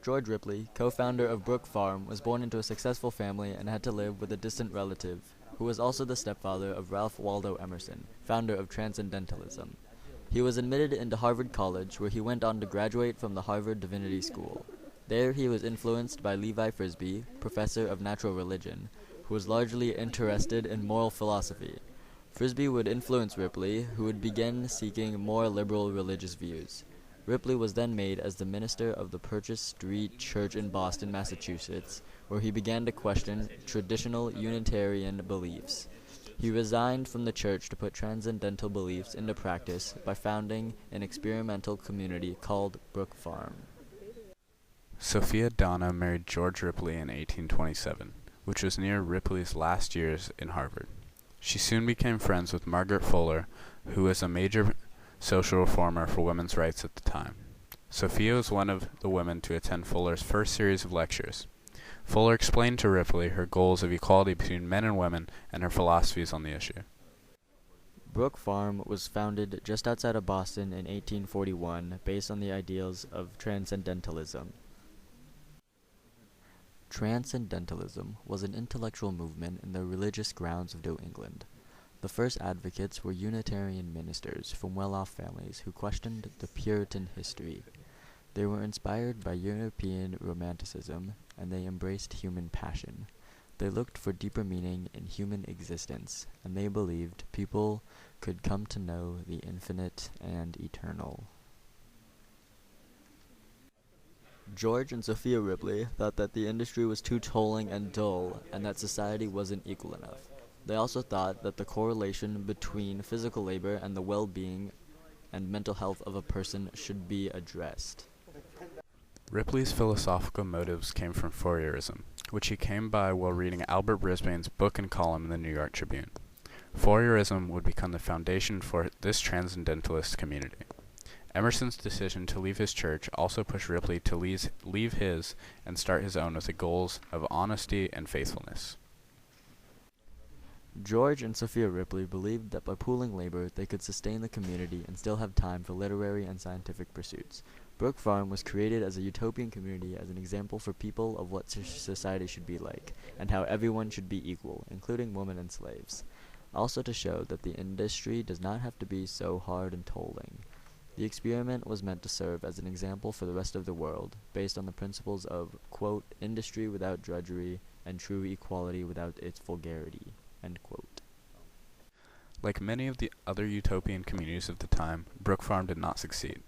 George Ripley, co-founder of Brook Farm, was born into a successful family and had to live with a distant relative, who was also the stepfather of Ralph Waldo Emerson, founder of Transcendentalism. He was admitted into Harvard College, where he went on to graduate from the Harvard Divinity School. There he was influenced by Levi Frisbee, professor of natural religion, who was largely interested in moral philosophy. Frisbee would influence Ripley, who would begin seeking more liberal religious views. Ripley was then made as the minister of the Purchase Street Church in Boston, Massachusetts, where he began to question traditional Unitarian beliefs. He resigned from the church to put transcendental beliefs into practice by founding an experimental community called Brook Farm. Sophia Donna married George Ripley in 1827, which was near Ripley's last years in Harvard. She soon became friends with Margaret Fuller, who was a major social reformer for women's rights at the time. Sophia was one of the women to attend Fuller's first series of lectures. Fuller explained to Ripley her goals of equality between men and women and her philosophies on the issue. Brook Farm was founded just outside of Boston in 1841 based on the ideals of Transcendentalism. Transcendentalism was an intellectual movement in the religious grounds of New England. The first advocates were Unitarian ministers from well-off families who questioned the Puritan history. They were inspired by European Romanticism, and they embraced human passion. They looked for deeper meaning in human existence, and they believed people could come to know the infinite and eternal. George and Sophia Ripley thought that the industry was too tolling and dull, and that society wasn't equal enough. They also thought that the correlation between physical labor and the well-being and mental health of a person should be addressed. Ripley's philosophical motives came from Fourierism, which he came by while reading Albert Brisbane's book and column in the New York Tribune. Fourierism would become the foundation for this transcendentalist community. Emerson's decision to leave his church also pushed Ripley to leave his and start his own with the goals of honesty and faithfulness. George and Sophia Ripley believed that by pooling labor, they could sustain the community and still have time for literary and scientific pursuits. Brook Farm was created as a utopian community as an example for people of what society should be like, and how everyone should be equal, including women and slaves. Also to show that the industry does not have to be so hard and tolling. The experiment was meant to serve as an example for the rest of the world, based on the principles of, quote, industry without drudgery and true equality without its vulgarity. End quote. Like many of the other utopian communities of the time, Brook Farm did not succeed.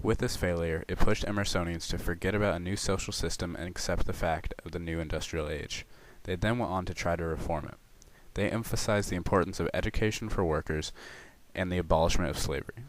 With this failure, it pushed Emersonians to forget about a new social system and accept the fact of the new industrial age. They then went on to try to reform it. They emphasized the importance of education for workers and the abolishment of slavery.